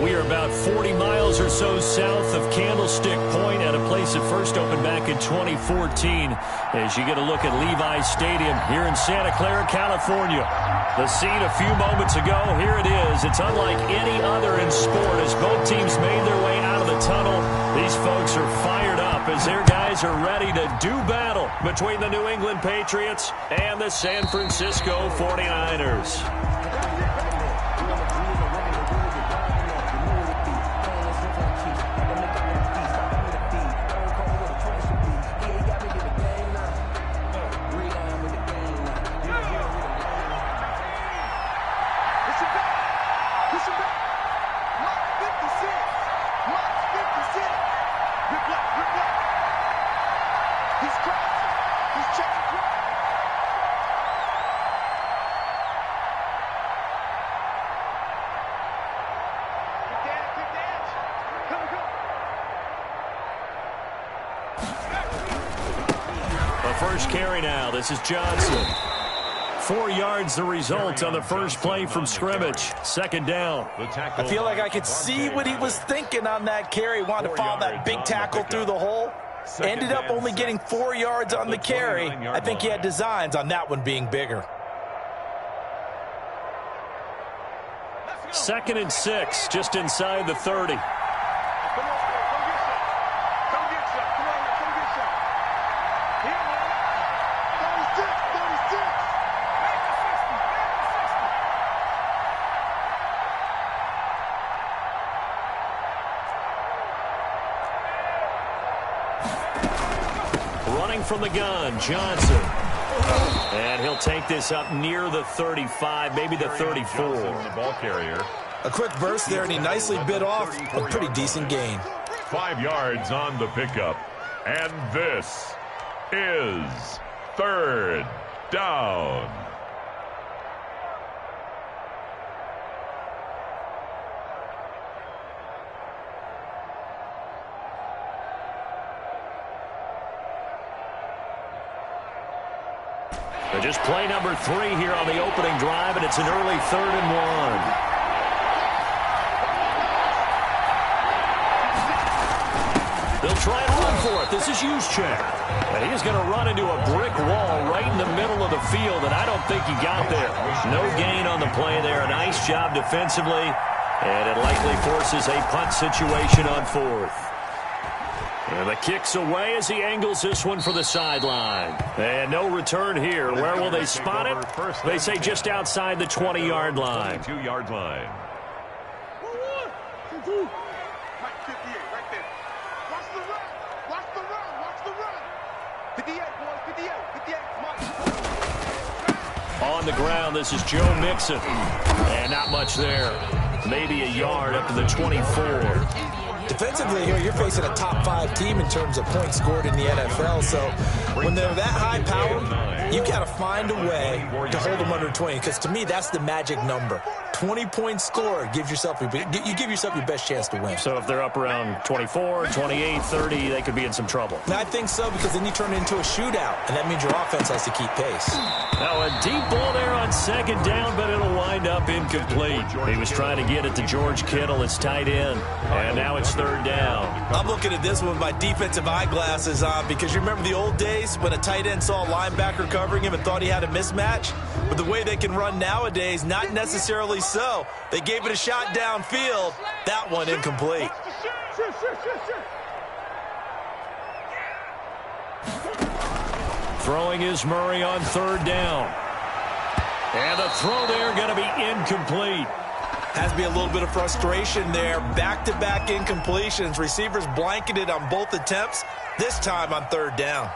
We are about 40 miles or so south of Candlestick Point at a place that first opened back in 2014 as you get a look at Levi's Stadium here in Santa Clara, California. The scene a few moments ago, here it is. It's unlike any other in sport as both teams made their way out of the tunnel. These folks are fired up as their guys are ready to do battle between the New England Patriots and the San Francisco 49ers. First carry now. This is Johnson. 4 yards the result on the first play from scrimmage. Second down. I feel like I could see what he was thinking on that carry. Wanted to follow that big tackle through the hole. Ended up only getting 4 yards on the carry. I think he had designs on that one being bigger. 2nd and 6, just inside the 30. From the gun, Johnson. And he'll take this up near the 35, maybe the 34. The ball carrier. A quick burst there, and he nicely bit off a pretty decent gain. 5 yards on the pickup. And this is 3rd down. Just play number 3 here on the opening drive, and it's an early 3rd and 1. They'll try and run for it. This is Juszczyk. And he's going to run into a brick wall right in the middle of the field, and I don't think he got there. No gain on the play there. A nice job defensively, and it likely forces a punt situation on 4th. And the kick's away as he angles this one for the sideline. And no return here. Where will they spot it? They say just outside the 20-yard line. 22-yard line. On the ground, this is Joe Mixon. And not much there. Maybe a yard up to the 24. Defensively here, you're facing a top 5 team in terms of points scored in the NFL. So when they're that high powered, you got to find a way to hold them under 20. Because to me, that's the magic number. 20 points scored gives yourself you give yourself your best chance to win. So if they're up around 24, 28, 30, they could be in some trouble. And I think so, because then you turn it into a shootout, and that means your offense has to keep pace. Now a deep ball there on 2nd down, but it'll wind up incomplete. He was trying to get it to George Kittle, his tight end, and now it's 3rd down. I'm looking at this one with my defensive eyeglasses on, because you remember the old days when a tight end saw a linebacker covering him and thought he had a mismatch? But the way they can run nowadays, not necessarily so. They gave it a shot downfield. That one incomplete. Throwing is Murray on 3rd down. And the throw there going to be incomplete. Has to be a little bit of frustration there. Back-to-back incompletions. Receivers blanketed on both attempts, this time on 3rd down.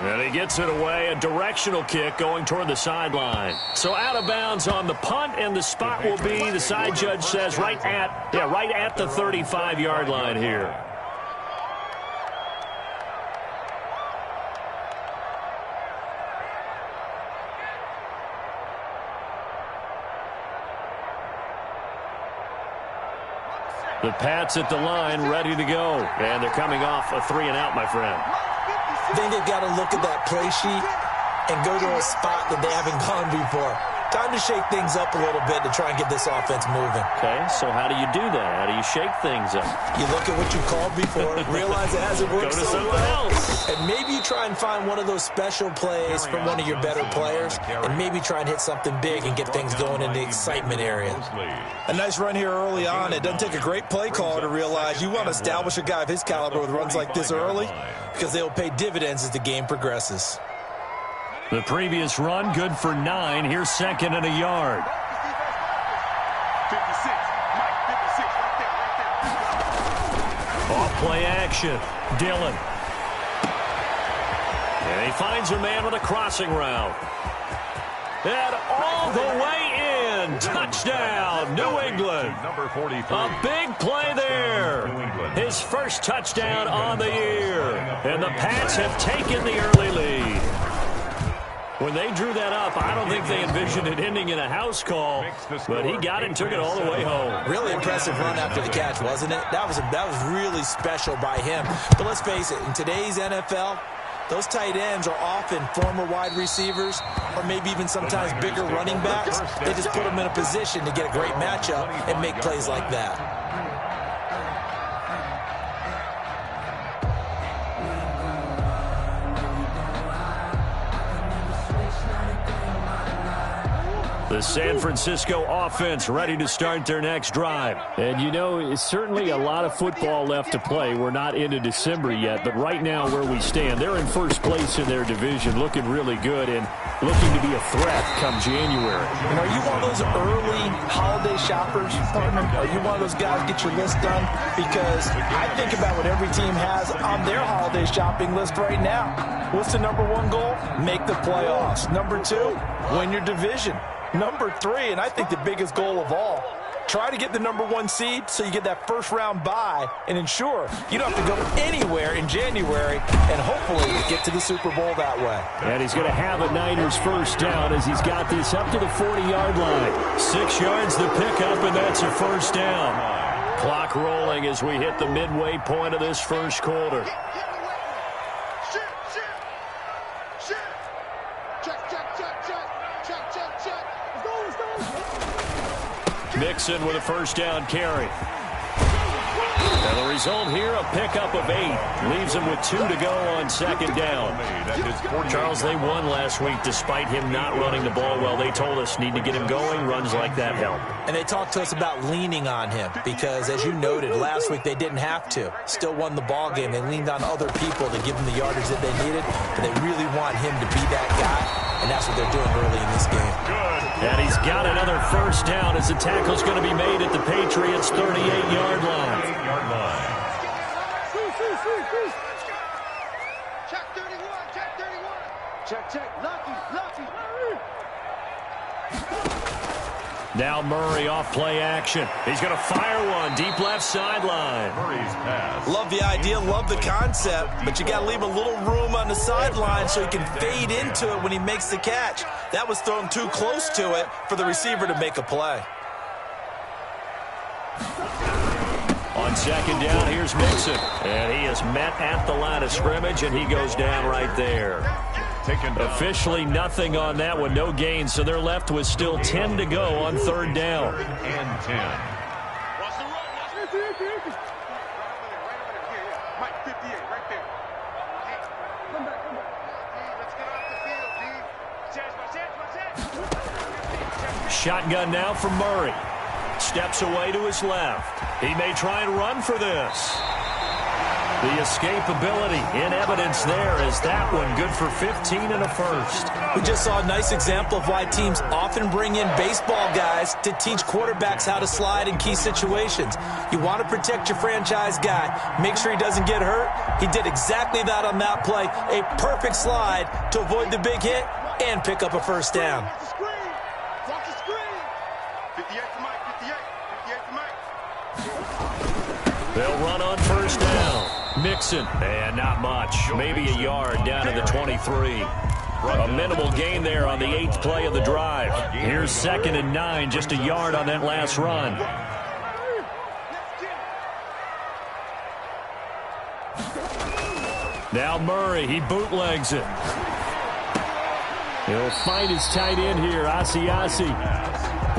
And he gets it away, a directional kick going toward the sideline. So out of bounds on the punt, and the spot will be, the side judge says, right at the 35-yard line here. The Pats at the line, ready to go. And they're coming off a 3-and-out, my friend. I think they've got to look at that play sheet and go to a spot that they haven't gone before. Time to shake things up a little bit to try and get this offense moving. Okay, so how do you do that? How do you shake things up? You look at what you called before, realize it hasn't worked so well, and maybe you try and find one of those special plays from one of your better players, and maybe try and hit something big and get things going in the excitement area. A nice run here early on. It doesn't take a great play caller to realize you want to establish a guy of his caliber with runs like this early, because they will pay dividends as the game progresses. The previous run, good for 9. Here's second and a yard. Off play action. Dillon. And he finds a man with a crossing route. And all the way in. Touchdown, New England. Number 43. A big play there. His first touchdown on the year. And the Pats have taken the early lead. When they drew that up, I don't think they envisioned it ending in a house call, but he got it and took it all the way home. Really impressive run after the catch, wasn't it? That was really special by him. But let's face it, in today's NFL, those tight ends are often former wide receivers or maybe even sometimes bigger running backs. They just put them in a position to get a great matchup and make plays like that. The San Francisco offense ready to start their next drive. And, you know, it's certainly a lot of football left to play. We're not into December yet, but right now where we stand, they're in first place in their division, looking really good and looking to be a threat come January. And are you one of those early holiday shoppers, partner? Are you one of those guys get your list done? Because I think about what every team has on their holiday shopping list right now. What's the number one goal? Make the playoffs. Number 2, win your division. Number 3, and I think the biggest goal of all, try to get the number 1 seed so you get that first round bye and ensure you don't have to go anywhere in January and hopefully get to the Super Bowl that way. And he's going to have a Niners first down as he's got this up to the 40-yard line. 6 yards the pickup, and that's a first down. Clock rolling as we hit the midway point of this first quarter. Mixon with a first down carry. And the result here, a pickup of 8. Leaves him with 2 to go on second down. Charles, they won last week despite him not running the ball well. They told us need to get him going. Runs like that help. And they talked to us about leaning on him because, as you noted, last week they didn't have to. Still won the ball game. They leaned on other people to give them the yardage that they needed, but they really want him to be that guy, and that's what they're doing early in this game. And he's got another first down as the tackle's going to be made at the Patriots' 38-yard line. Check 31, check 31. Check, lucky. Now Murray off play action. He's going to fire one deep left sideline. Murray's pass. Love the idea, love the concept, but you got to leave a little room on the sideline so he can fade into it when he makes the catch. That was thrown too close to it for the receiver to make a play. On second down, here's Mixon. And he is met at the line of scrimmage, and he goes down right there. Officially nothing on that one, no gain, so they're left with still 10 to go on third down. And 10. Shotgun now from Murray. Steps away to his left. He may try and run for this. The escapability in evidence there as that one good for 15 and a first. We just saw a nice example of why teams often bring in baseball guys to teach quarterbacks how to slide in key situations. You want to protect your franchise guy. Make sure he doesn't get hurt. He did exactly that on that play. A perfect slide to avoid the big hit and pick up a first down. They'll run on first down. Mixon, and not much. Maybe a yard down to the 23. A minimal gain there on the 8th play of the drive. Here's second and 9, just a yard on that last run. Now Murray, he bootlegs it. He'll find his tight end here, Asiasi.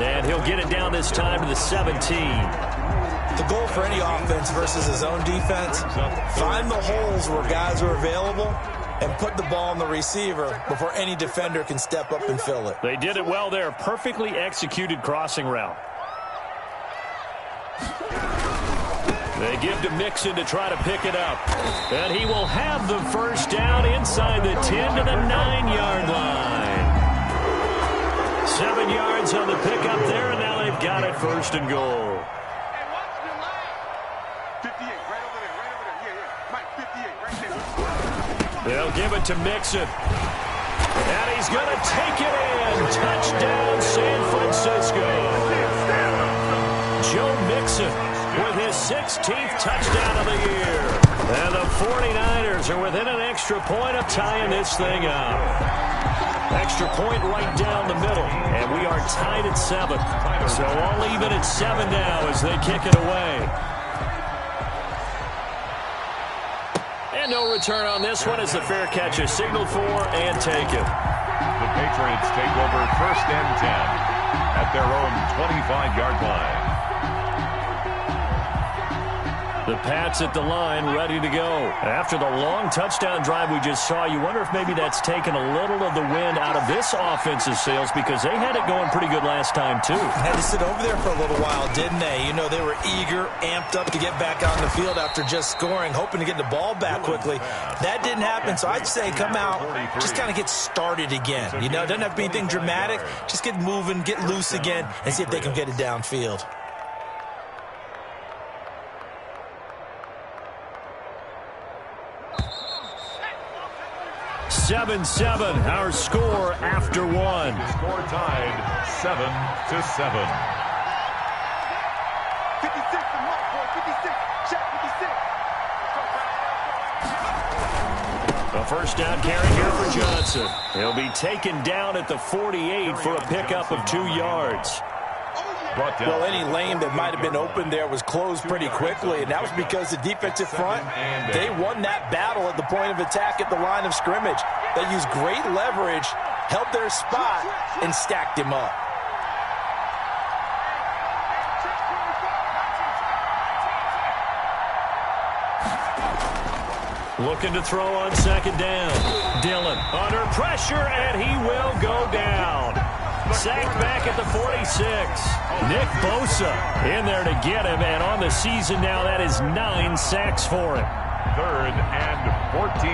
And he'll get it down this time to the 17. The goal for any offense versus his own defense, find the holes where guys are available and put the ball on the receiver before any defender can step up and fill it. They did it well there. Perfectly executed crossing route. They give to Mixon to try to pick it up. And he will have the first down inside the 10 to the 9-yard line. 7 yards on the pickup there, and now they've got it first and goal. They'll give it to Mixon. And he's going to take it in. Touchdown, San Francisco. Joe Mixon with his 16th touchdown of the year. And the 49ers are within an extra point of tying this thing up. Extra point right down the middle. And we are tied at 7. So all even at 7 now as they kick it away. And no return on this one as the fair catch is signaled for and taken. The Patriots take over 1st and 10 at their own 25-yard line. The Pats at the line, ready to go. After the long touchdown drive we just saw, you wonder if maybe that's taken a little of the wind out of this offense's sails because they had it going pretty good last time, too. Had to sit over there for a little while, didn't they? You know, they were eager, amped up to get back on the field after just scoring, hoping to get the ball back quickly. That didn't happen, so I'd say come out, just kind of get started again. You know, it doesn't have to be anything dramatic. Just get moving, get loose again, and see if they can get it downfield. 7-7, our score after one. Score tied 7-7. 56 and mark, boy. 56. Check 56. A first down carry here for Johnson. He'll be taken down at the 48 for a pickup of 2 yards. Well, any lane that might have been open there was closed pretty quickly, and that was because the defensive front, they won that battle at the point of attack at the line of scrimmage. They used great leverage, held their spot, and stacked him up. Looking to throw on second down. Dillon under pressure, and he will go down. Sacked back at the 46. Nick Bosa in there to get him, and on the season now, that is 9 sacks for him. 3rd and 14.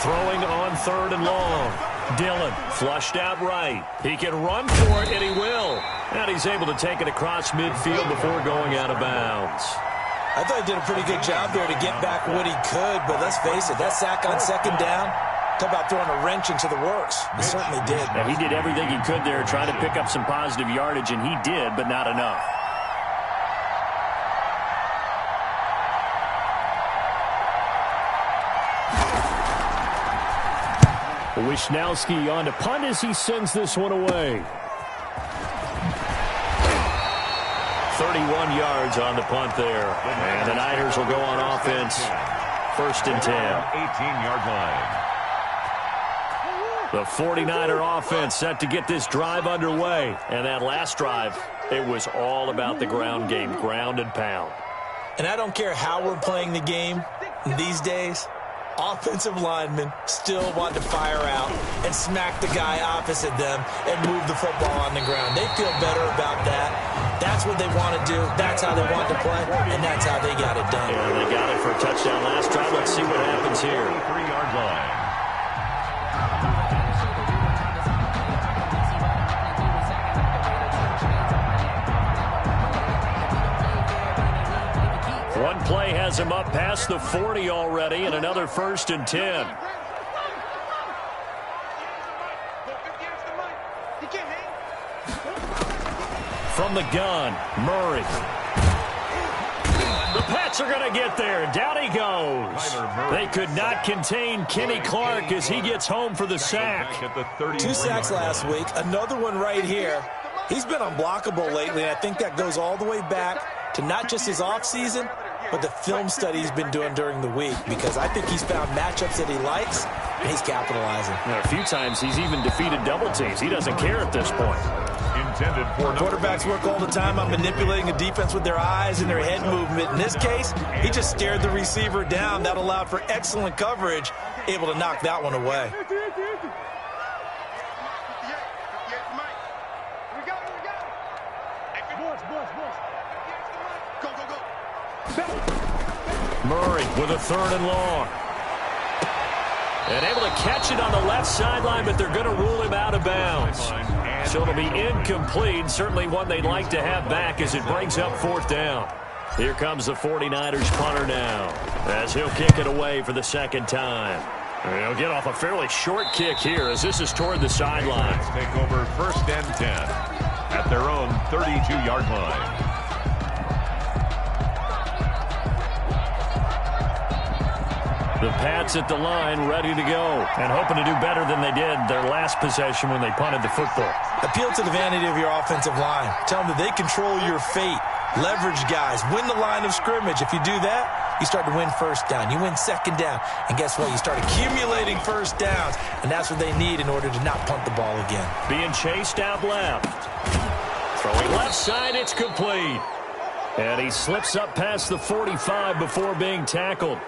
Throwing on 3rd and long. Dillon flushed out right. He can run for it, and he will. And he's able to take it across midfield before going out of bounds. I thought he did a pretty good job there to get back what he could, but let's face it, that sack on second down, talk about throwing a wrench into the works. He certainly did. And he did everything he could there, trying to pick up some positive yardage, and he did, but not enough. Wisnowski on to punt as he sends this one away. 31 yards on the punt there. And the Niners will go on offense. 1st and 10. 18-yard line. The 49er offense set to get this drive underway. And that last drive, it was all about the ground game, ground and pound. And I don't care how we're playing the game these days, offensive linemen still want to fire out and smack the guy opposite them and move the football on the ground. They feel better about that. That's what they want to do. That's how they want to play, and that's how they got it done. Yeah, they got it for a touchdown last drive. Let's see what happens here. 3-yard line. One play has him up past the 40 already, and another 1st and 10. From the gun, Murray. The Pats are going to get there. Down he goes. They could not contain Kenny Clark as he gets home for the sack. 2 sacks last week, another one right here. He's been unblockable lately, and I think that goes all the way back to not just his offseason, but the film study he's been doing during the week, because I think he's found matchups that he likes, and he's capitalizing. A few times he's even defeated double teams. He doesn't care at this point. Intended for quarterbacks work all the time on manipulating a defense with their eyes and their head movement. In this case, he just stared the receiver down. That allowed for excellent coverage, able to knock that one away. Murray with a 3rd and long. And able to catch it on the left sideline, but they're going to rule him out of bounds. So it'll be incomplete. Certainly one they'd like to have back as it brings up 4th down. Here comes the 49ers punter now, as he'll kick it away for the 2nd time. And he'll get off a fairly short kick here as this is toward the sideline. Take over 1st and 10 at their own 32-yard line. The Pats at the line, ready to go, and hoping to do better than they did their last possession when they punted the football. Appeal to the vanity of your offensive line. Tell them that they control your fate. Leverage guys. Win the line of scrimmage. If you do that, you start to win 1st down. You win 2nd down. And guess what? You start accumulating 1st downs, and that's what they need in order to not punt the ball again. Being chased out left. Throwing left side, it's complete. And he slips up past the 45 before being tackled.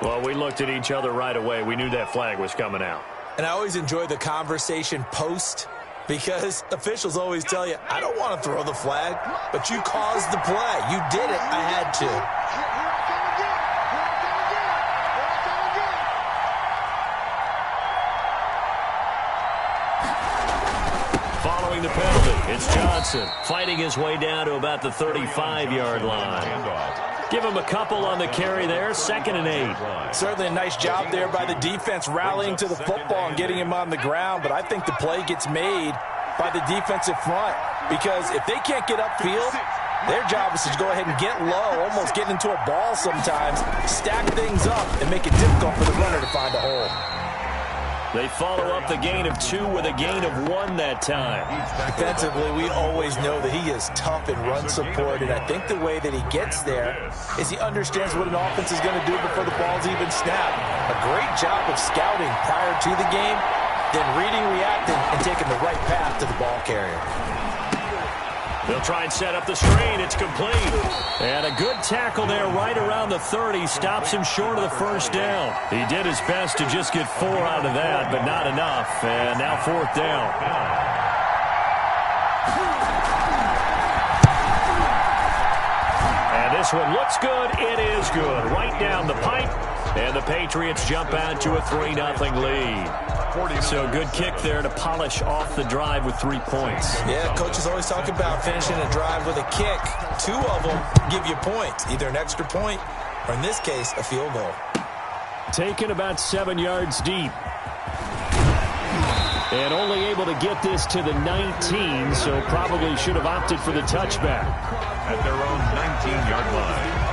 Well, we looked at each other right away. We knew that flag was coming out. And I always enjoy the conversation post, because officials always tell you, I don't want to throw the flag, but you caused the play. You did it. I had to. Following the penalty, it's Johnson fighting his way down to about the 35-yard line. Give him a couple on the carry there, 2nd and 8. Certainly a nice job there by the defense rallying to the football and getting him on the ground, but I think the play gets made by the defensive front, because if they can't get upfield, their job is to go ahead and get low, almost get into a ball sometimes, stack things up, and make it difficult for the runner to find a hole. They follow up the gain of 2 with a gain of 1 that time. Defensively, we always know that he is tough in run support, and I think the way that he gets there is he understands what an offense is going to do before the ball's even snapped. A great job of scouting prior to the game, then reading, reacting, and taking the right path to the ball carrier. They'll try and set up the screen. It's complete. And a good tackle there right around the 30. Stops him short of the 1st down. He did his best to just get 4 out of that, but not enough. And now 4th down. And this one looks good. It is good. Right down the pipe. And the Patriots jump out to a 3-0 lead. So good kick there to polish off the drive with 3 points. Yeah, coaches always talk about finishing a drive with a kick. 2 of them give you points, either an extra point or, in this case, a field goal. Taken about 7 yards deep. And only able to get this to the 19, so probably should have opted for the touchback. At their own 19-yard line.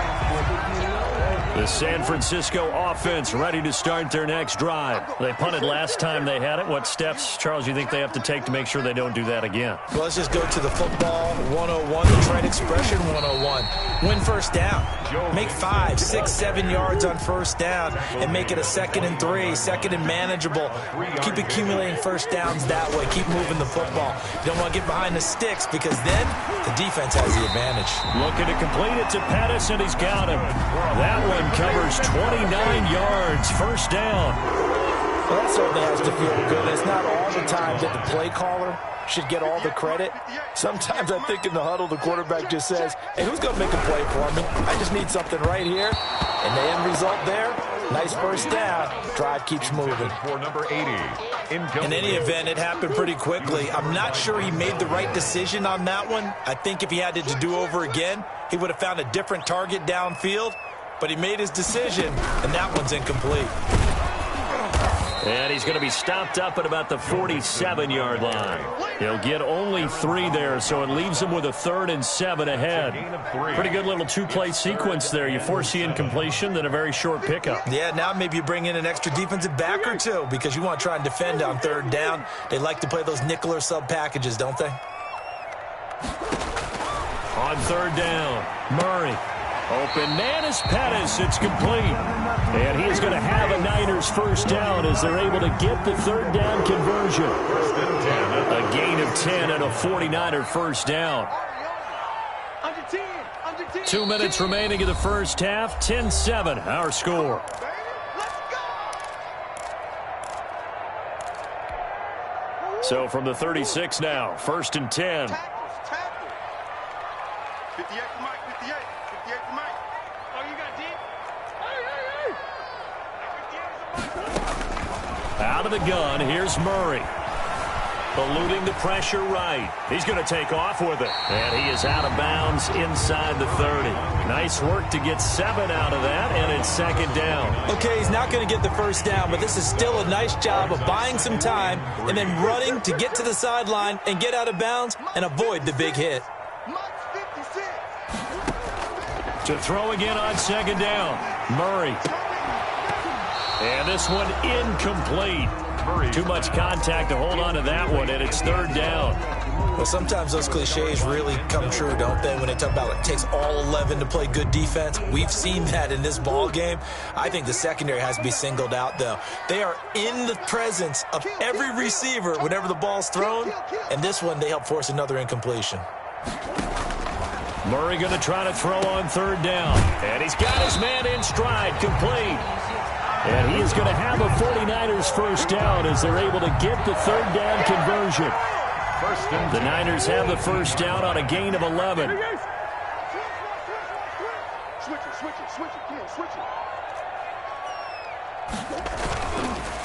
The San Francisco offense ready to start their next drive. They punted last time they had it. What steps, Charles, you think they have to take to make sure they don't do that again? Well, let's just go to the football 101, the trade expression 101. Win 1st down. Make 5, 6, 7 yards on 1st down and make it a 2nd and 3, 2nd and manageable. Keep accumulating 1st downs that way. Keep moving the football. You don't want to get behind the sticks, because then the defense has the advantage. Looking to complete it to Pettis, and he's got him. That one covers 29 yards, 1st down. Well, that certainly has to feel good. It's not all the time that the play caller should get all the credit. Sometimes I think in the huddle, the quarterback just says, hey, who's going to make a play for me? I just need something right here. And the end result there, nice 1st down. Drive keeps moving. For number 80. In any event, it happened pretty quickly. I'm not sure he made the right decision on that one. I think if he had to do over again, he would have found a different target downfield. But he made his decision, and that one's incomplete. And he's going to be stopped up at about the 47-yard line. He'll get only 3 there, so it leaves him with a 3rd and 7 ahead. Pretty good little 2-play sequence there. You force the incompletion, then a very short pickup. Yeah, now maybe you bring in an extra defensive back or 2 because you want to try and defend on 3rd down. They like to play those nickel or sub packages, don't they? On 3rd down, Murray. Open man is Pettis. It's complete. And he is going to have a Niners first down as they're able to get the 3rd down conversion. A gain of 10 and a 49er first down. 2 minutes remaining in the first half. 10-7, our score. So from the 36 now, 1st and 10. 58 to Mike, 58 to Mike. Oh, you got deep? Out of the gun, here's Murray. Eluding the pressure right. He's going to take off with it. And he is out of bounds inside the 30. Nice work to get 7 out of that, and it's 2nd down. Okay, he's not going to get the first down, but this is still a nice job of buying some time and then running to get to the sideline and get out of bounds and avoid the big hit. To throw again on 2nd down. Murray. And this one incomplete. Too much contact to hold on to that one, and it's 3rd down. Well, sometimes those cliches really come true, don't they, when they talk about it takes all 11 to play good defense. We've seen that in this ball game. I think the secondary has to be singled out, though. They are in the presence of every receiver whenever the ball's thrown, and this one they help force another incompletion. Murray going to try to throw on 3rd down, and he's got his man in stride, complete. And he is going to have a 49ers first down as they're able to get the 3rd down conversion. The Niners have the first down on a gain of 11.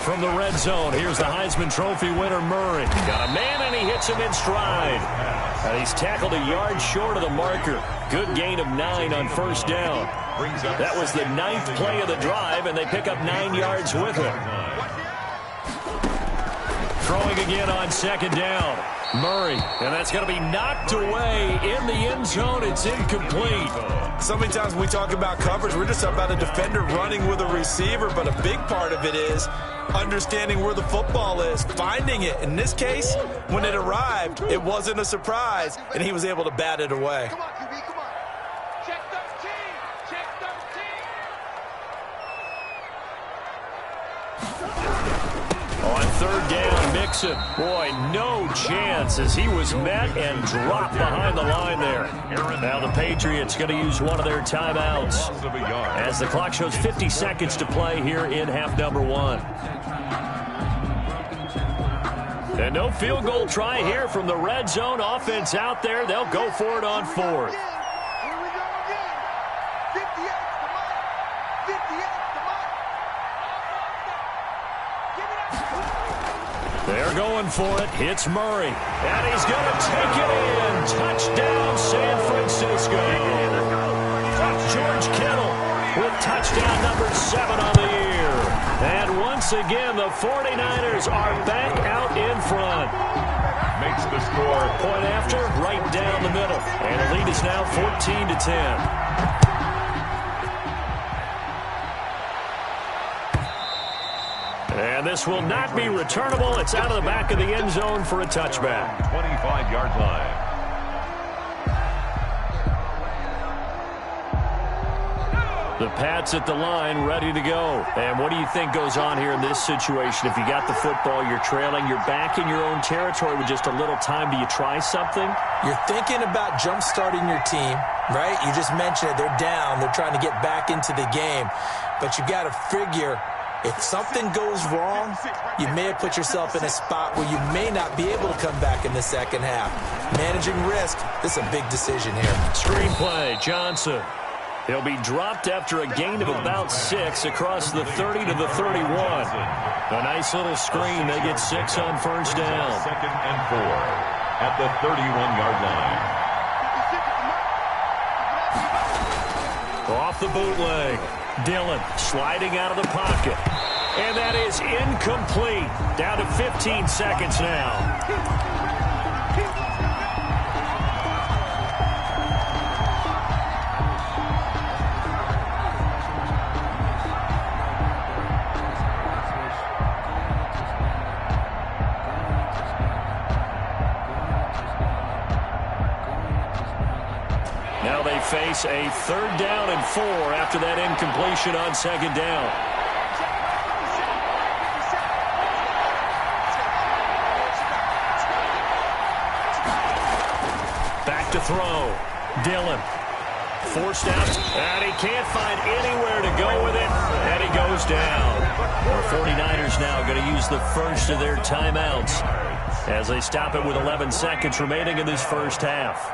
From the red zone, here's the Heisman Trophy winner, Murray. Got a man, and he hits him in stride. And he's tackled a yard short of the marker. Good gain of 9 on first down. That was the 9th play of the drive, and they pick up 9 yards with it. Throwing again on 2nd down. Murray, and that's going to be knocked away in the end zone. It's incomplete. So many times when we talk about coverage, we're just talking about a defender running with a receiver, but a big part of it is understanding where the football is, finding it. In this case, when it arrived, it wasn't a surprise, and he was able to bat it away. Come on, QB, come on. Check 13. Check 13. On 3rd down, Mixon. Boy, no chance as he was met and dropped behind the line there. Now the Patriots going to use one of their timeouts as the clock shows 50 seconds to play here in half number 1. And no field goal try here from the red zone. Offense out there. They'll go for it on 4th. Here we go again. 58 to Mike. 58 to Mike. Give it up. They're going for it. Hits Murray. And he's going to take it in. Touchdown, San Francisco. George Kittle with touchdown number 7 on the year. And once again, the 49ers are back out in front. Makes the score. Point after, right down the middle. And the lead is now 14-10. And this will not be returnable. It's out of the back of the end zone for a touchback. 25-yard line. The Pats at the line, ready to go. And what do you think goes on here in this situation? If you got the football, you're trailing, you're back in your own territory with just a little time. Do you try something? You're thinking about jump-starting your team, right? You just mentioned it. They're down. They're trying to get back into the game. But you got to figure, if something goes wrong, you may have put yourself in a spot where you may not be able to come back in the second half. Managing risk, this is a big decision here. Screenplay, Johnson. He'll be dropped after a gain of about 6 across the 30 to the 31. A nice little screen. They get 6 on first down. 2nd and 4 at the 31-yard line. Off the bootleg. Dillon sliding out of the pocket. And that That is incomplete. Down to 15 seconds now. Now they face a 3rd down and 4 after that incompletion on 2nd down. Back to throw. Dillon. Forced out, and he can't find anywhere to go with it, and he goes down. The 49ers now going to use the first of their timeouts as they stop it with 11 seconds remaining in this first half.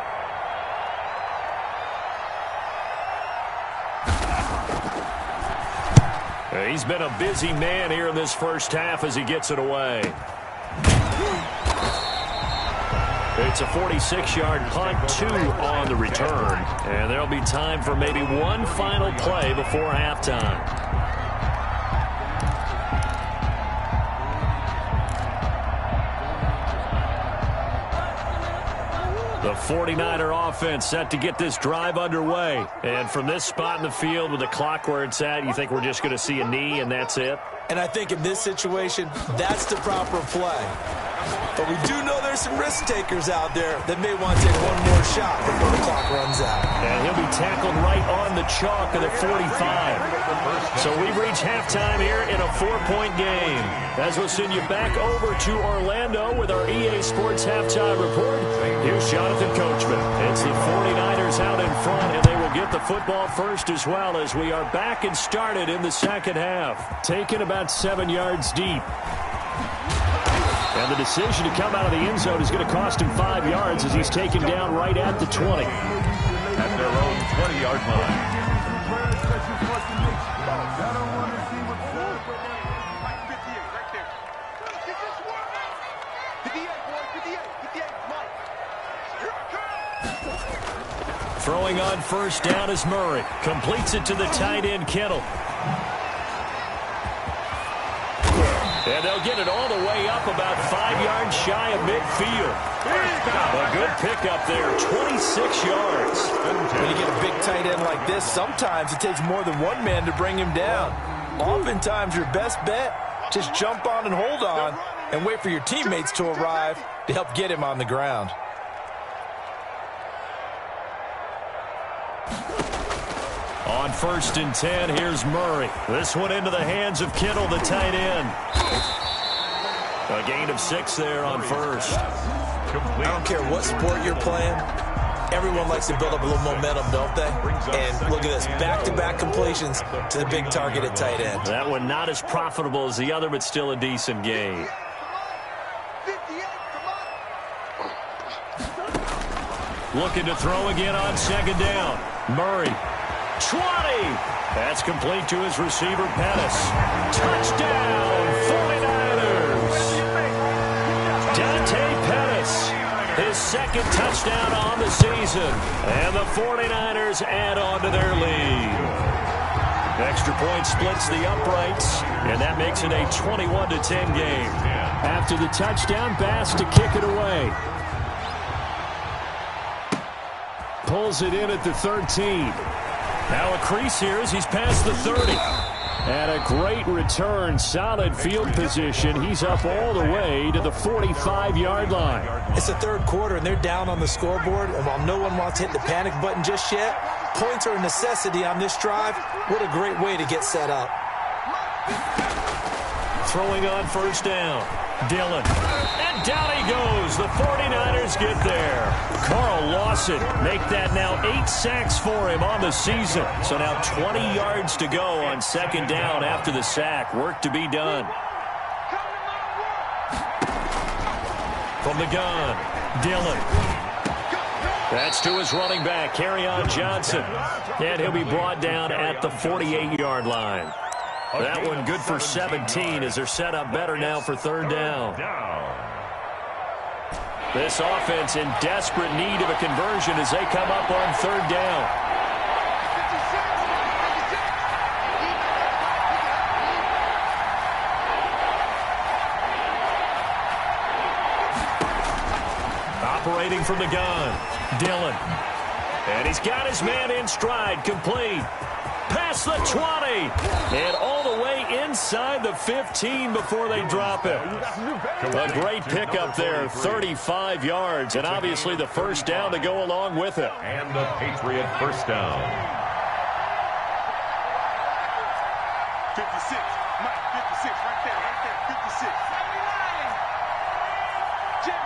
He's been a busy man here in this first half as he gets it away. It's a 46-yard punt, 2 on the return. And there'll be time for maybe one final play before halftime. The 49er offense set to get this drive underway. And from this spot in the field with the clock where it's at, you think we're just going to see a knee and that's it? And I think in this situation, that's the proper play. But we do know there's some risk takers out there that may want to take one more shot before the clock runs out. And he'll be tackled right on the chalk of the 45. So we've reached halftime here in a 4-point game. As we'll send you back over to Orlando with our EA Sports Halftime Report, here's Jonathan Coachman. It's the 49ers out in front, and they will get the football first as well as we are back and started in the second half. Taken about 7 yards deep. And the decision to come out of the end zone is going to cost him 5 yards as he's taken down right at the 20. At their own 20-yard line. Throwing on first down is Murray. Completes it to the tight end, Kittle. And they'll get it all the way up about 5 yards shy of midfield. A good pickup there, 26 yards. When you get a big tight end like this, sometimes it takes more than one man to bring him down. Oftentimes, your best bet, just jump on and hold on and wait for your teammates to arrive to help get him on the ground. On 1st and 10, here's Murray. This one into the hands of Kittle, the tight end. A gain of 6 there on first. I don't care what sport you're playing. Everyone likes to build up a little momentum, don't they? And look at this, back-to-back completions to the big target at tight end. That one not as profitable as the other, but still a decent gain. Looking to throw again on 2nd down. Murray. 20. That's complete to his receiver, Pettis. Touchdown, 49ers. Dante Pettis, his 2nd touchdown on the season. And the 49ers add on to their lead. Extra point splits the uprights, and that makes it a 21-10 game. After the touchdown, Bass to kick it away. Pulls it in at the 13. Now a crease here as he's past the 30. And a great return, solid field position. He's up all the way to the 45-yard line. It's the 3rd quarter, and they're down on the scoreboard. And while no one wants to hit the panic button just yet, points are a necessity on this drive. What a great way to get set up. Throwing on first down. Dillon. And down he goes. The 49ers get there. Carl Lawson make that now 8 sacks for him on the season. So now 20 yards to go on 2nd down after the sack. Work to be done. From the gun, Dillon. That's to his running back, Kerryon Johnson. And he'll be brought down at the 48-yard line. That one good for 17 as they're set up better now for 3rd down. This offense in desperate need of a conversion as they come up on 3rd down. Operating from the gun, Dillon. And he's got his man in stride, complete. Past the 20. And all the way inside the 15 before they drop it. A great pickup there, 35 yards. And obviously the first down to go along with it. And the Patriot first down. 56. Mike, 56. Right there. 56. 79. Jim.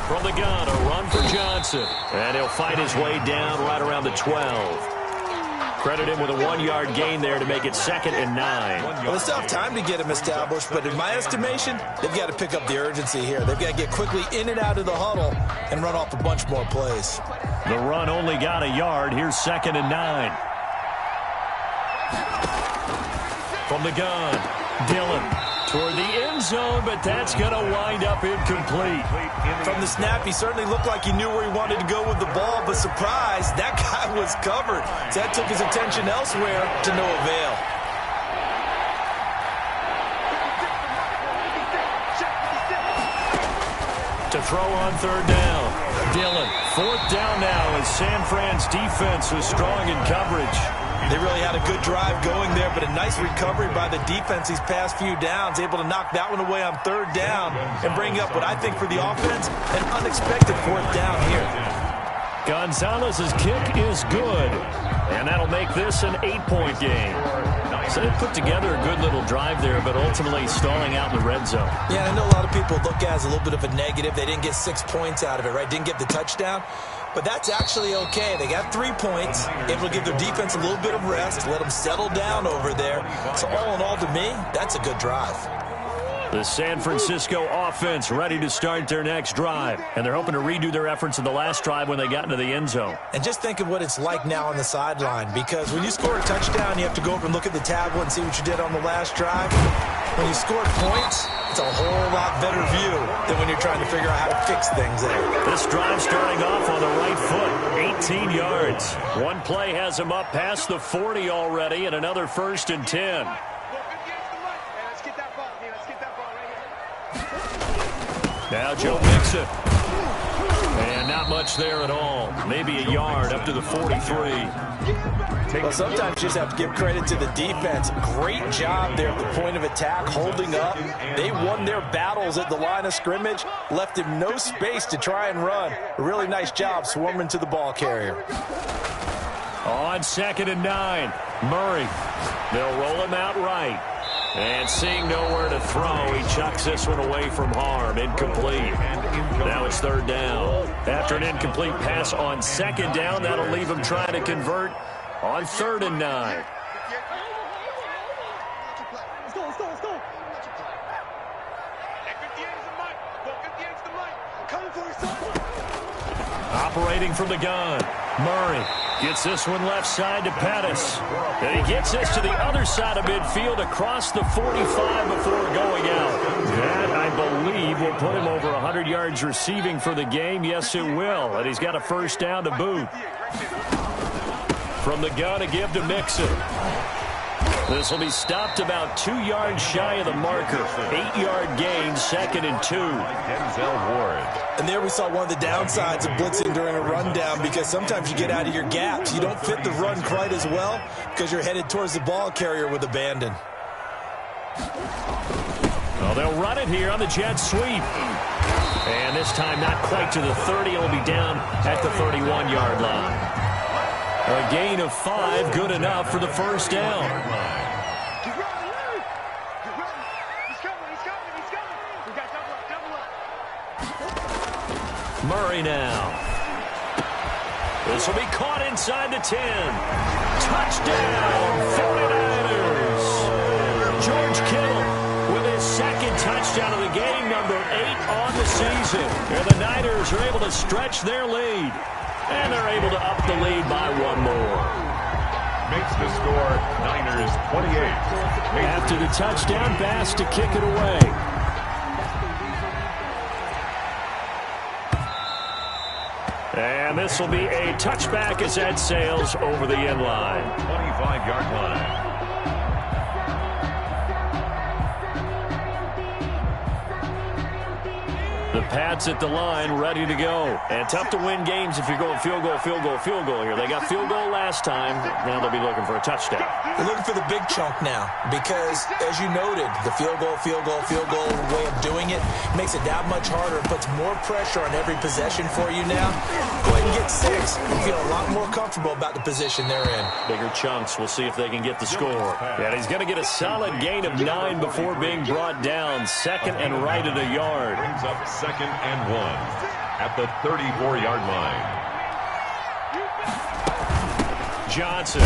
From the gun, a run for Johnson. And he'll fight his way down right around the 12. Credit him with a 1-yard gain there to make it 2nd and 9. Well, they still have time to get him established, but in my estimation, they've got to pick up the urgency here. They've got to get quickly in and out of the huddle and run off a bunch more plays. The run only got a yard. Here's 2nd and 9. From the gun, Dillon toward the end zone, but that's going to wind up incomplete. From the snap, he certainly looked like he knew where he wanted to go with the ball, but surprise, that guy was covered. So that took his attention elsewhere to no avail. To throw on 3rd down, Dillon. 4th down now as San Fran's defense was strong in coverage. They really had a good drive going there, but a nice recovery by the defense these past few downs, able to knock that one away on 3rd down and bring up what I think for the offense, an unexpected 4th down here. Gonzalez's kick is good, and that'll make this an 8-point game. So they put together a good little drive there, but ultimately stalling out in the red zone. Yeah, I know a lot of people look at it as a little bit of a negative. They didn't get 6 points out of it, right? Didn't get the touchdown. But that's actually okay. They got 3 points, able to give their defense a little bit of rest, let them settle down over there. So all in all, to me, that's a good drive. The San Francisco offense ready to start their next drive. And they're hoping to redo their efforts in the last drive when they got into the end zone. And just think of what it's like now on the sideline, because when you score a touchdown, you have to go over and look at the tablet and see what you did on the last drive. When you score points, it's a whole lot better view than when you're trying to figure out how to fix things there. This drive starting off on the right foot, 18 yards. One play has him up past the 40 already, and another 1st and 10. Now Joe Mixon. And not much there at all. Maybe a yard up to the 43. Well, sometimes you just have to give credit to the defense. Great job there at the point of attack, holding up. They won their battles at the line of scrimmage, left him no space to try and run. A really nice job swarming to the ball carrier. On 2nd and 9, Murray. They'll roll him out right. And seeing nowhere to throw, he chucks this one away from harm. Incomplete. Now it's 3rd down. After an incomplete pass on 2nd down, that'll leave him trying to convert on 3rd and 9. Operating from the gun, Murray gets this one left side to Pettis. And he gets this to the other side of midfield across the 45 before going out. That, I believe, will put him over 100 yards receiving for the game. Yes, it will. And he's got a 1st down to boot. From the gun to give to Mixon. This will be stopped about 2 yards shy of the marker. 8-yard gain, 2nd and 2. Denzel Ward. And there we saw one of the downsides of blitzing during a rundown, because sometimes you get out of your gaps. You don't fit the run quite as well because you're headed towards the ball carrier with abandon. Well, they'll run it here on the jet sweep. And this time not quite to the 30. It'll be down at the 31-yard line. A gain of 5, good enough for the 1st down. Murray now. This will be caught inside the 10. Touchdown, 49ers. George Kittle with his 2nd touchdown of the game, number 8 on the season. And the Niners are able to stretch their lead. And they're able to up the lead by 1 more. Makes the score Niners 28. After the touchdown, Bass to kick it away. And this will be a touchback as that sails over the end line. 25-yard line. The Pats at the line, ready to go. And tough to win games if you're going field goal, field goal, field goal here. They got field goal last time. Now they'll be looking for a touchdown. They're looking for the big chunk now because, as you noted, the field goal way of doing it makes it that much harder. It puts more pressure on every possession for you now. Go ahead and get 6 and feel a lot more comfortable about the position they're in. Bigger chunks. We'll see if they can get the score. And he's going to get a solid gain of 9 before being brought down. Second and right at a yard. Brings up 2nd and 1 at the 34-yard line. Johnson.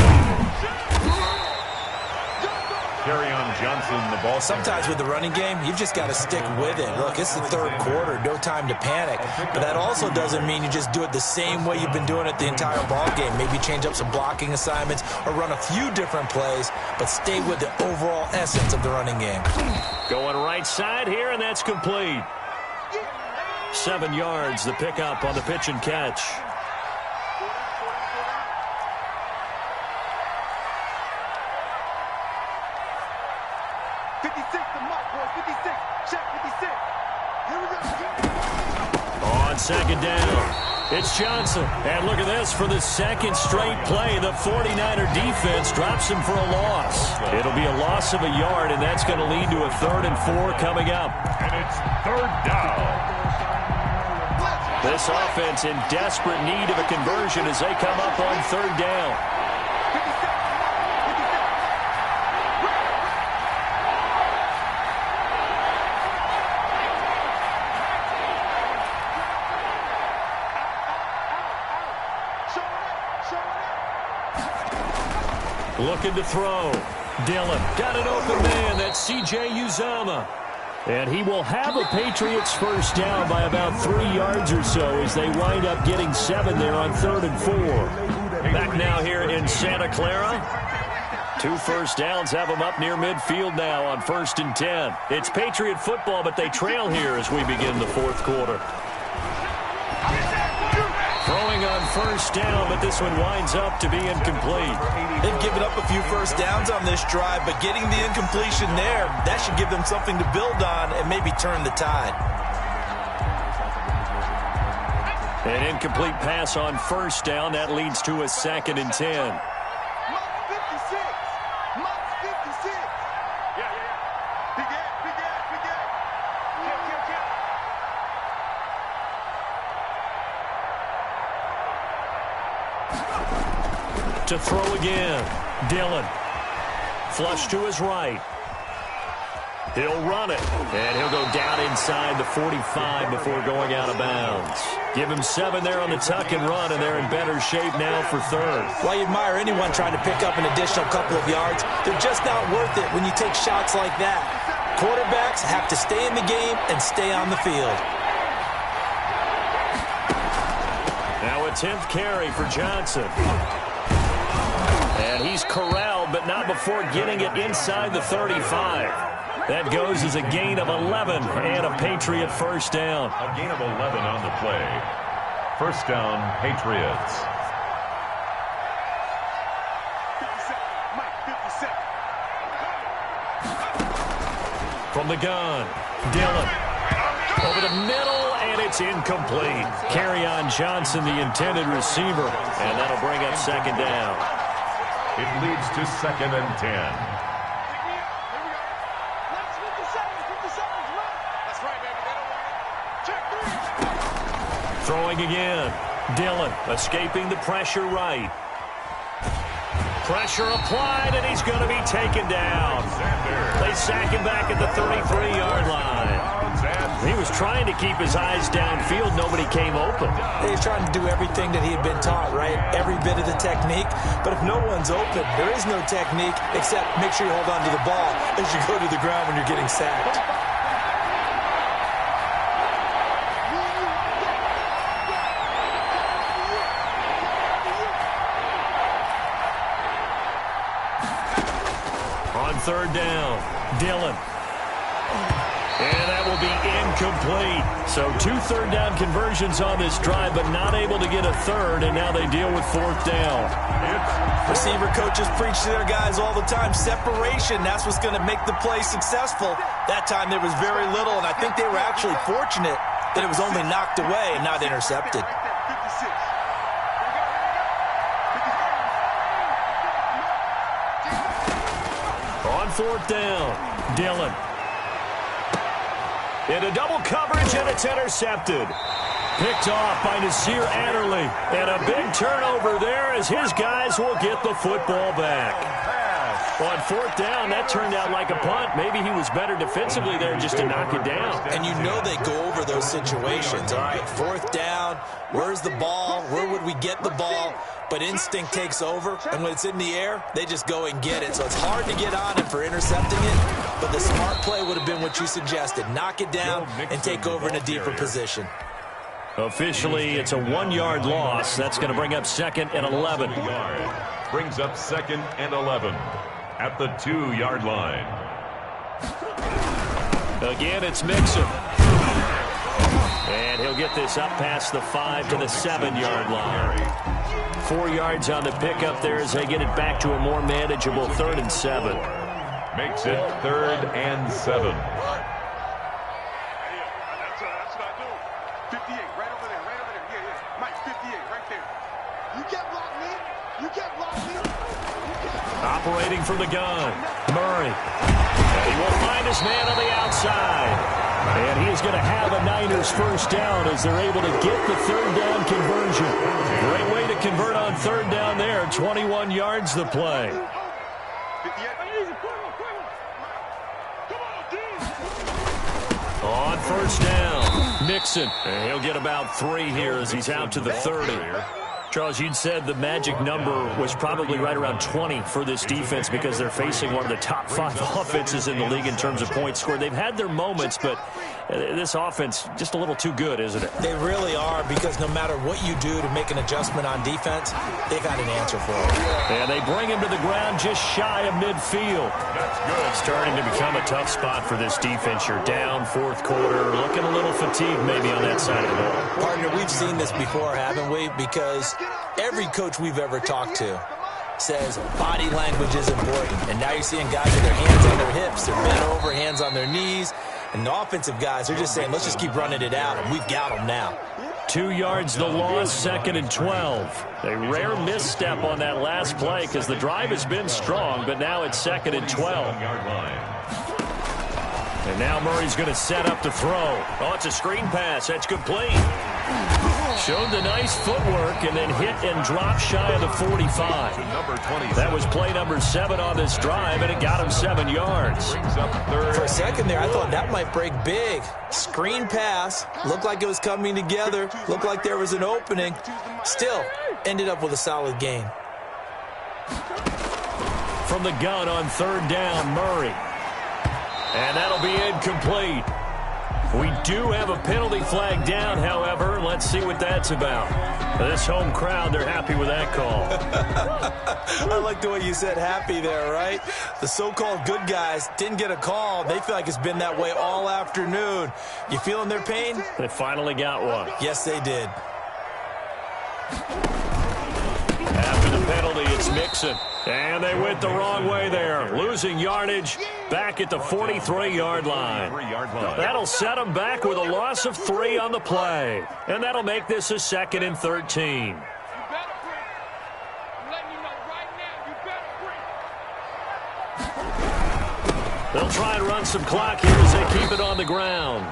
Kerryon Johnson, the ball. Sometimes with the running game, you've just got to stick with it. Look, it's the third quarter, no time to panic. But that also doesn't mean you just do it the same way you've been doing it the entire ball game. Maybe change up some blocking assignments or run a few different plays, but stay with the overall essence of the running game. Going right side here, and that's complete. 7 yards, the pickup on the pitch and catch. On second down, it's Johnson. And look at this for the second straight play. The 49er defense drops him for a loss. It'll be a loss of a yard, and that's going to lead to a 3rd and 4 coming up. And it's 3rd down. This offense in desperate need of a conversion as they come up on 3rd down. Looking to throw. Dillon got an open man. That's C.J. Uzomah. And he will have a Patriots first down by about 3 yards or so as they wind up getting 7 there on 3rd and 4. Back now here in Santa Clara. 2 first downs have them up near midfield now on 1st and 10. It's Patriot football, but they trail here as we begin the 4th quarter. Throwing on first down, but this one winds up to be incomplete. They've given up a few first downs on this drive, but getting the incompletion there, that should give them something to build on and maybe turn the tide. An incomplete pass on first down. That leads to a 2nd and 10. To throw again. Dillon. Flush to his right. He'll run it. And he'll go down inside the 45 before going out of bounds. Give him 7 there on the tuck and run, and they're in better shape now for 3rd. While you admire anyone trying to pick up an additional couple of yards, they're just not worth it when you take shots like that. Quarterbacks have to stay in the game and stay on the field. Now a 10th carry for Johnson. And he's corralled, but not before getting it inside the 35. That goes as a gain of 11 and a Patriot first down. A gain of 11 on the play. First down, Patriots. 57. From the gun, Dillon. Over the middle, and it's incomplete. Kerryon Johnson, the intended receiver, and that'll bring up 2nd down. It leads to 2nd and 10. Throwing again. Dillon escaping the pressure right. Pressure applied, and he's going to be taken down. They sack him back at the 33-yard line. He was trying to keep his eyes downfield. Nobody came open. He's trying to do everything that he had been taught, right? Every bit of the technique. But if no one's open, there is no technique except make sure you hold on to the ball as you go to the ground when you're getting sacked. On 3rd down, Dillon. And that will be incomplete. So 2 third down conversions on this drive, but not able to get a 3rd, and now they deal with 4th down. Receiver coaches preach to their guys all the time. Separation, that's what's going to make the play successful. That time there was very little, and I think they were actually fortunate that it was only knocked away and not intercepted. On fourth down, Dillon. Into double coverage, and it's intercepted. Picked off by Nasir Adderley. And a big turnover there as his guys will get the football back. On fourth down, that turned out like a punt. Maybe he was better defensively there just to knock it down. And you know they go over those situations. All right, fourth down, where's the ball? Where would we get the ball? But instinct takes over, and when it's in the air, they just go and get it. So it's hard to get on him for intercepting it, but the smart play would have been what you suggested. Knock it down and take over in a deeper position. Officially, it's a 1-yard loss. That's going to bring up 2nd and 11. Brings up 2nd and 11 at the 2-yard line. Again, it's Mixon. And he'll get this up past the 5 to the 7-yard line. 4 yards on the pickup there as they get it back to a more manageable 3rd and 7. Makes it 3rd and 7. Operating from the gun, Murray. And he will find his man on the outside. And he is going to have a Niners first down as they're able to get the 3rd down conversion. Great way to convert on 3rd down there. 21 yards the play. On first down, Mixon. And he'll get about 3 here as he's out to the 30. Charles, you'd said the magic number was probably right around 20 for this defense because they're facing one of the top 5 offenses in the league in terms of points scored. They've had their moments, but this offense just a little too good, isn't it? They really are, because no matter what you do to make an adjustment on defense, they got an answer for it. And they bring him to the ground just shy of midfield. That's good. Starting to become a tough spot for this defense. You're down 4th quarter, looking a little fatigued maybe on that side of the ball. Partner, we've seen this before, haven't we? Because every coach we've ever talked to says body language is important. And now you're seeing guys with their hands on their hips, they're bent over, hands on their knees. And the offensive guys are just saying, let's just keep running it out, and we've got them now. 2 yards the loss, 2nd and 12. A rare misstep on that last play because the drive has been strong, but now it's 2nd and 12. And now Murray's going to set up to throw. Oh, it's a screen pass. That's complete. Showed the nice footwork and then hit and dropped shy of the 45. That was play number 7 on this drive, and it got him 7 yards. For a second there, I thought that might break big. Screen pass. Looked like it was coming together. Looked like there was an opening. Still, ended up with a solid gain. From the gun on 3rd down, Murray. And that'll be incomplete. We do have a penalty flag down, however. Let's see what that's about. This home crowd, they're happy with that call. I like the way you said happy there, right? The so-called good guys didn't get a call. They feel like it's been that way all afternoon. You feeling their pain? They finally got one. Yes, they did. After the penalty, it's Mixon. And they went the wrong way there. Losing yardage back at the 43-yard line. That'll set them back with a loss of 3 on the play. And that'll make this a 2nd and 13. They'll try and run some clock here as they keep it on the ground.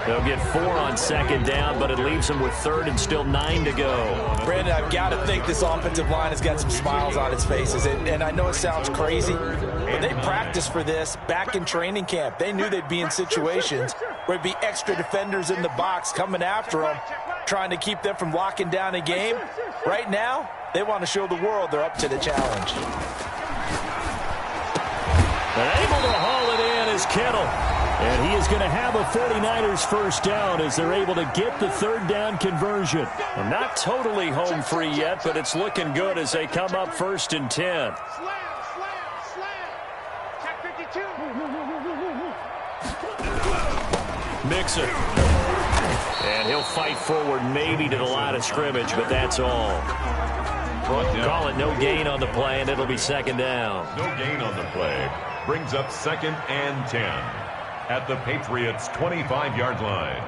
They'll get 4 on 2nd down, but it leaves them with 3rd and still 9 to go. Brandon, I've got to think this offensive line has got some smiles on its faces. And I know it sounds crazy, but they practiced for this back in training camp. They knew they'd be in situations where there'd be extra defenders in the box coming after them, trying to keep them from locking down a game. Right now, they want to show the world they're up to the challenge. And able to haul it in is Kittle. And he is going to have a 49ers first down as they're able to get the 3rd down conversion. And not totally home free yet, but it's looking good as they come up 1st and 10. Mixon. And he'll fight forward maybe to the line of scrimmage, but that's all. Call it no gain on the play, and it'll be 2nd down. No gain on the play. Brings up 2nd and 10. at the Patriots' 25-yard line.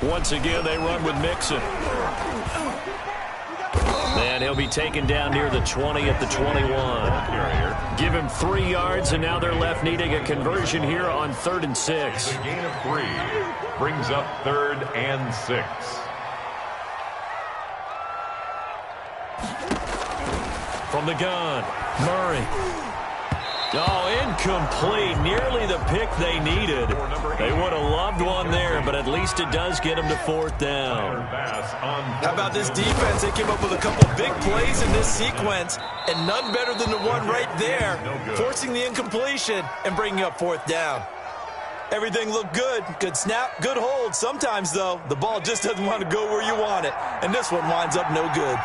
Once again, they run with Mixon. And he'll be taken down near the 20 at the 21. Give him 3 yards, and now they're left needing a conversion here on 3rd and 6. The gain of 3 brings up 3rd and 6. From the gun, Murray. Oh, incomplete. Nearly the pick they needed. They would have loved one there, but at least it does get them to 4th down. How about this defense? They came up with a couple big plays in this sequence, and none better than the one right there, forcing the incompletion and bringing up 4th down. Everything looked good. Good snap, good hold. Sometimes, though, the ball just doesn't want to go where you want it, and this one winds up no good.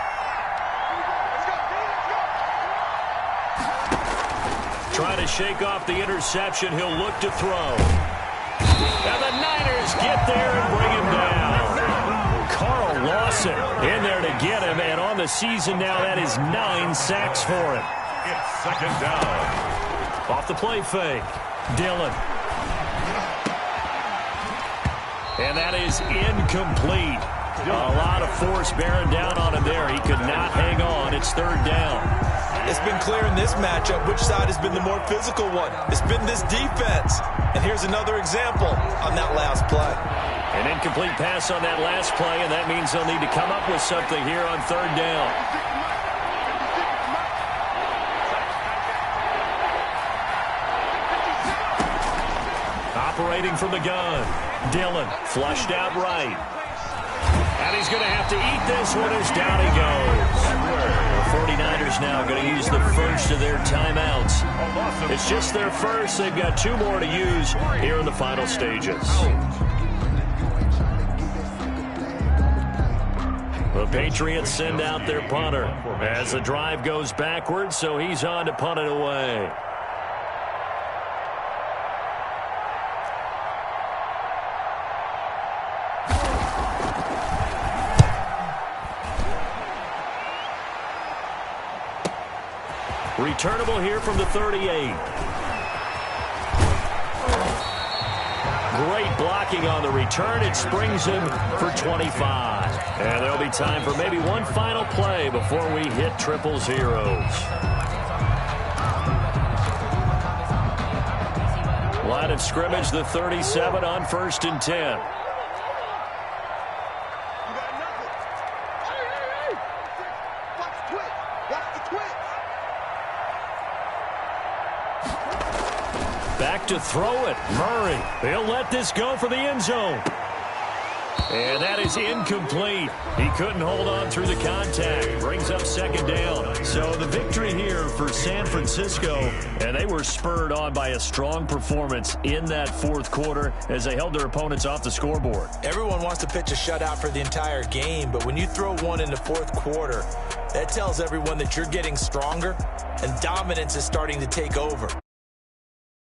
Trying to shake off the interception. He'll look to throw. And the Niners get there and bring him down. Carl Lawson in there to get him. And on the season now, that is 9 sacks for him. It's 2nd down. Off the play fake. Dillon. And that is incomplete. A lot of force bearing down on him there. He could not hang on. It's 3rd down. It's been clear in this matchup which side has been the more physical one. It's been this defense. And here's another example on that last play. An incomplete pass on that last play, and that means they'll need to come up with something here on 3rd down. Operating from the gun. Dillon flushed out right. And he's going to have to eat this one as down he goes. The 49ers now going to use the first of their timeouts. It's just their first. They've got 2 more to use here in the final stages. The Patriots send out their punter as the drive goes backwards, so he's on to punt it away. Returnable here from the 38. Great blocking on the return. It springs him for 25. And there'll be time for maybe one final play before we hit triple zeros. Line of scrimmage, the 37 on 1st and 10. Back to throw it. Murray. He'll let this go for the end zone. And that is incomplete. He couldn't hold on through the contact. Brings up 2nd down. So the victory here for San Francisco, and they were spurred on by a strong performance in that 4th quarter as they held their opponents off the scoreboard. Everyone wants to pitch a shutout for the entire game, but when you throw one in the 4th quarter, that tells everyone that you're getting stronger and dominance is starting to take over.